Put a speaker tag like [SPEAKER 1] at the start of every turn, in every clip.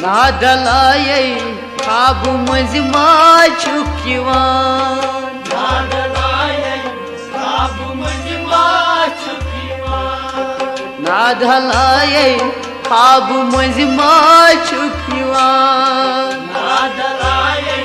[SPEAKER 1] नादलाये खाब मज माछुक यिवान
[SPEAKER 2] नादलाये खाब मज माछुक यिवान
[SPEAKER 1] नादलाये खाब मज माछुक यिवान
[SPEAKER 2] नादलाये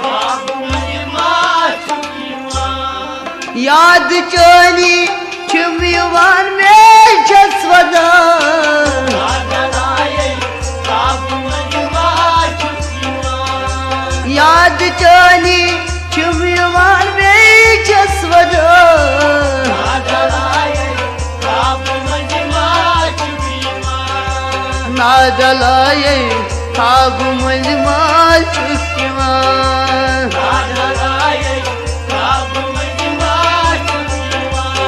[SPEAKER 2] खाब मज माछुक यिवान
[SPEAKER 1] याद चोनी छुम यिवान में छस वदान
[SPEAKER 2] नादलाये खाब मज माछुक यिवान
[SPEAKER 1] याद चोनी छुम यिवान में छस वदान
[SPEAKER 2] नादलाये खाब मज माछुक यिवान
[SPEAKER 1] नादलाये खाब मज माछुक यिवान
[SPEAKER 2] नादलाये खाब मज माछुक यिवान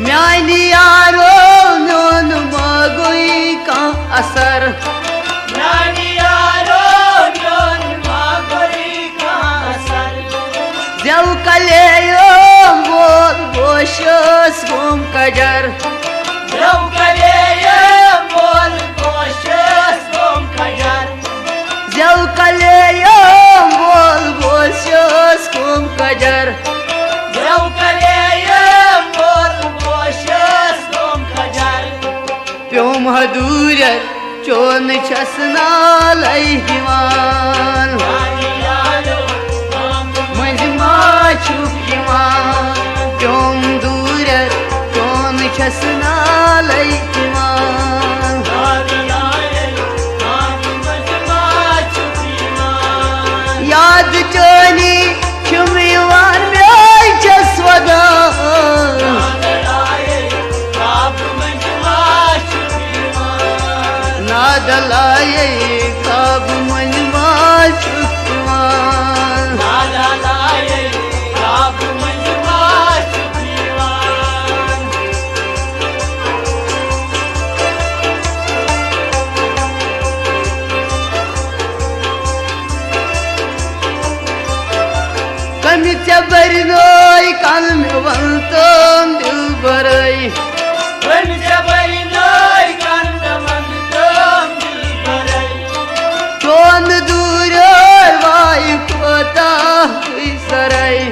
[SPEAKER 1] म्यानी यारो म्योन मगोई का असर
[SPEAKER 2] नानी यारो म्योन मागोई का असर
[SPEAKER 1] जव कलेयो बोल बोशस गुम कजर
[SPEAKER 2] जव कलेये बोल कोशस गोम खजर
[SPEAKER 1] जव कलेयो बोल बोशस गुम कजर
[SPEAKER 2] जव कलेये बोल कोशस गोम खजर
[SPEAKER 1] प्योम हदूर चोन छसना लहिवान
[SPEAKER 2] नानी यारो हम
[SPEAKER 1] मज माछुक यिवान प्योम दूर चोन छसना लहिवान
[SPEAKER 2] नानी यारो हम मज माछुक यिवान
[SPEAKER 1] याद चोनी छुम यिवान में छस वदान
[SPEAKER 2] नादलाये खाब मज माछुक यिवान
[SPEAKER 1] नादलाये खाब मज माछुक यिवान
[SPEAKER 2] नादलाये खाब मज माछुक यिवान
[SPEAKER 1] कमी चबरनोई कल में वंतम दिल बरई
[SPEAKER 2] वन जबरी नोय कंदमन तोम दिल भरई
[SPEAKER 1] चोन दूर वाई कोता हुई सरई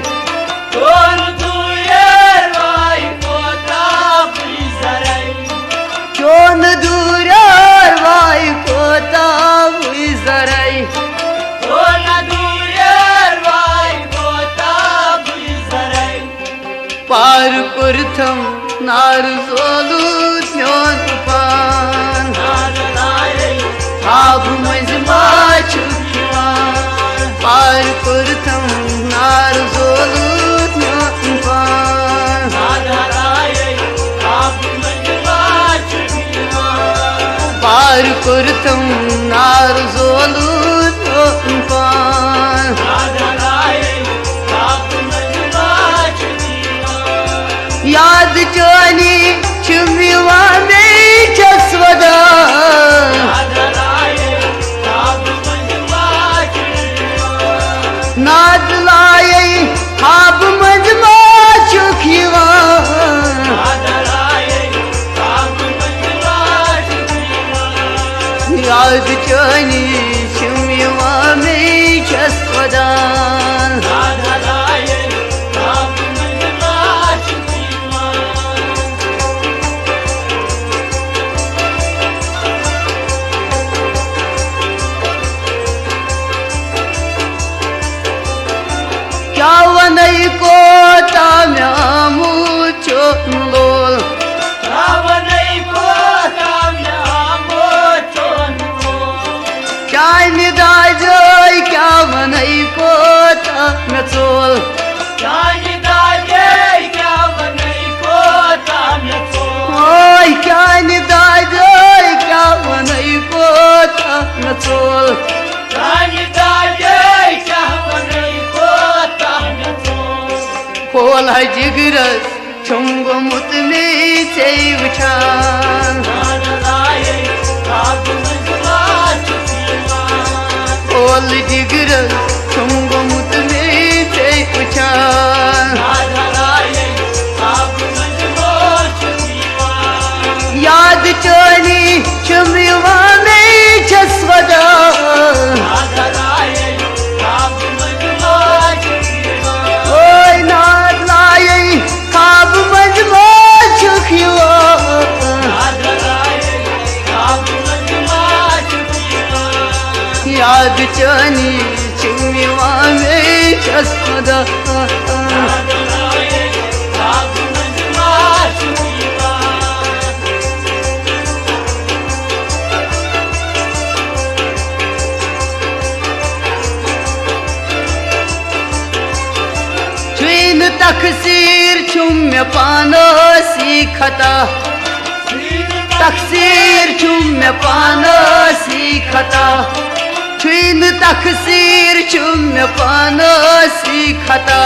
[SPEAKER 2] कौन दूर वाई कोता पुई सरई
[SPEAKER 1] चोन दूर वाई कोता हुई सरई
[SPEAKER 2] कौन दूर वाई कोता पुई सरई
[SPEAKER 1] पार कुर्थम नार सोलू न्योन पान
[SPEAKER 2] नादलाये
[SPEAKER 1] खाब मज माछुक यिवान पार कुर्थम नार सोलू न्योन पान
[SPEAKER 2] नादलाये खाब मज माछुक यिवान
[SPEAKER 1] पार कुर्थम नार सोलू न्योन पान
[SPEAKER 2] नादलाये खाब मज माछुक यिवान
[SPEAKER 1] याद चोनी छुम यिवान में छस वदान
[SPEAKER 2] नादलाये खाब मज माछुक यिवान
[SPEAKER 1] नादलाये खाब मज माछुक यिवान
[SPEAKER 2] नादलाये खाब मज माछुक यिवान
[SPEAKER 1] याद चोनी छुम यिवान में छस वदान
[SPEAKER 2] नादलाये खाब मज माछुक यिवान
[SPEAKER 1] क्या वनई को ताम्यामू चोन लोल
[SPEAKER 2] रावणई को ताम्यामो चोनो
[SPEAKER 1] चाइनी दाजोई क्या वनई को ताम्याचोल
[SPEAKER 2] चाहि दाजे क्या बनई को ताम्याचो
[SPEAKER 1] ओय क्या दाजोई क्या वनई को ताम्याचोल
[SPEAKER 2] चाहि दाजे क्या बनई को ताम्याचो
[SPEAKER 1] खोल है जिगरस छुंगो मुतमी से वचान
[SPEAKER 2] नादलाये खाब मज माछुक यिवान
[SPEAKER 1] खोल जिगरस छुंगो मुतमी से में पानो सीखता तकसीर चुम में पानो सीखता छुइन तकसीर चुम में पानो सीखता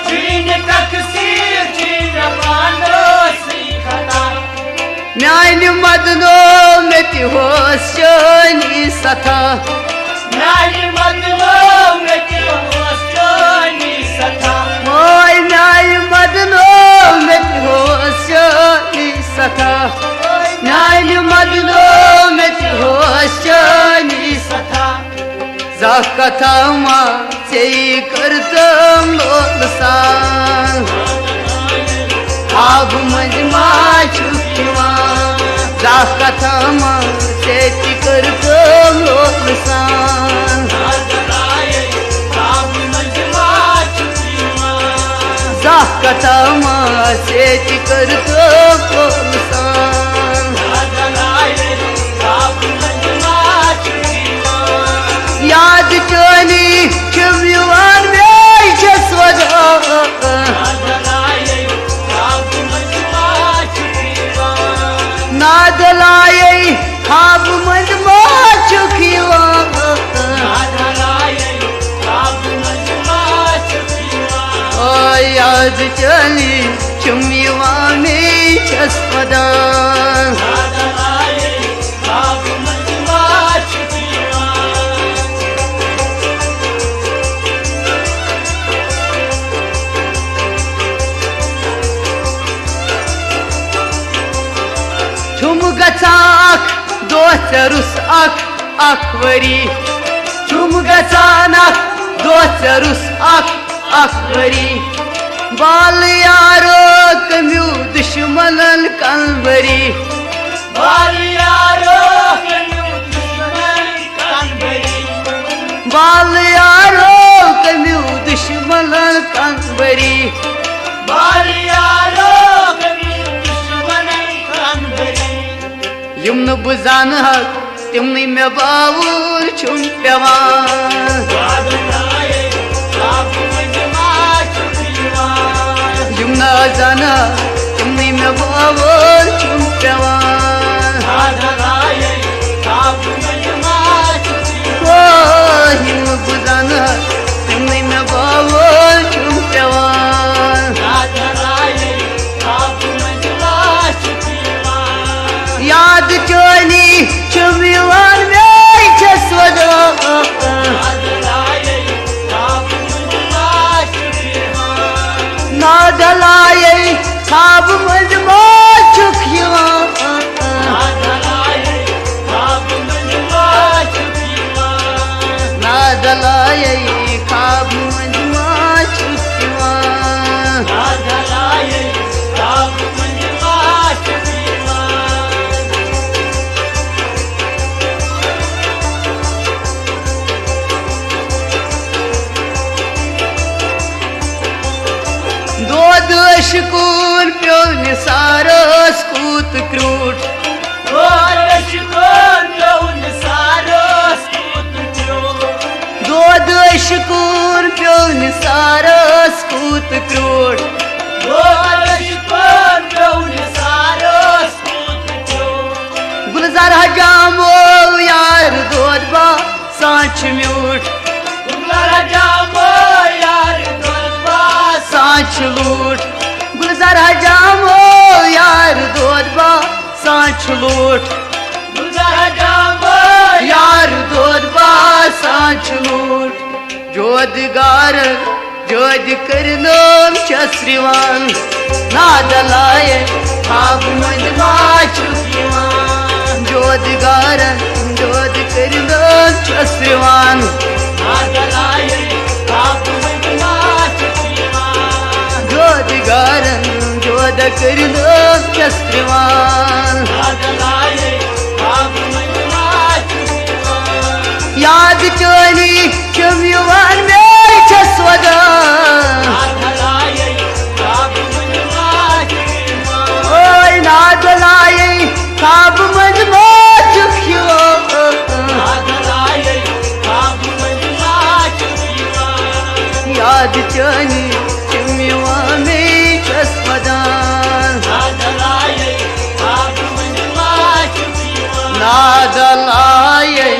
[SPEAKER 2] छुइन तकसीर चुम में पानो सीखता
[SPEAKER 1] म्यान मदनो में तिहोस चोनी सथा
[SPEAKER 2] म्यान मदनो में तिहोस चोनी सथा
[SPEAKER 1] ओय म्यान मदनो में तिहोस चोनी सथा म्यान मदनो में तिहोस चोनी सथा कथा मा से करतम लोलसान आब मजमा चुकिवा कथा मा से करतम लोलसान कथा मा से करतम लोलसान याद चोनी चुम्युआन में छसवदा नादलाये खाब मंद मा चुकिवा ओ याद चोनी चुम्युआन में छसवदा Çum gaçak dostlarus akvari Çum gaçanak dostlarus akvari Bal yaro kamiu düşmanın kanbari
[SPEAKER 2] Bal yaro kamiu düşmanın kanbari
[SPEAKER 1] Bal yaro kamiu düşmanın kanbari
[SPEAKER 2] Bal yaro kamiu düşmanın kanbari
[SPEAKER 1] Yumnu buzan hak timni me bavur çum pevan Yumna zana timni me bavur çum pevan Oh yumnu buzan hak timni me bavur çum pevan याद चोनी चुम्युआन में छसवदा नादलाये खाब मजमा चुकिवा नादलाये खाब मजमा चुकिवा Şükür piyoni saros kut krut
[SPEAKER 2] şükür piyoni saros kut krut
[SPEAKER 1] Dodo şükür piyoni saros kut krut
[SPEAKER 2] Dodo şükür piyoni saros kut krut
[SPEAKER 1] Gulzar hajamo yar dodba sanç myut
[SPEAKER 2] Gulzar hajamo yar dodba
[SPEAKER 1] sanç lut Gulzar hajamo yar dodba sanç lut
[SPEAKER 2] Gulzar hajamo
[SPEAKER 1] yar dodba sanç lut Jodgar jod karnam chasrivan nadalaye khab mandma chukivan Jodgar jod karnam chasrivan
[SPEAKER 2] nadalaye khab mandma chukivan
[SPEAKER 1] Jodgar jod karnam chasrivan
[SPEAKER 2] nadalaye khab mandma chukivan
[SPEAKER 1] याद चोनी चुम्युआन में छसवदा ओय नादलाये खाब मजमा चुकिवा याद चोनी चुम्युआन में छसवदा नादलाये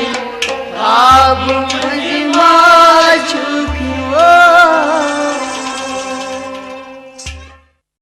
[SPEAKER 1] भाग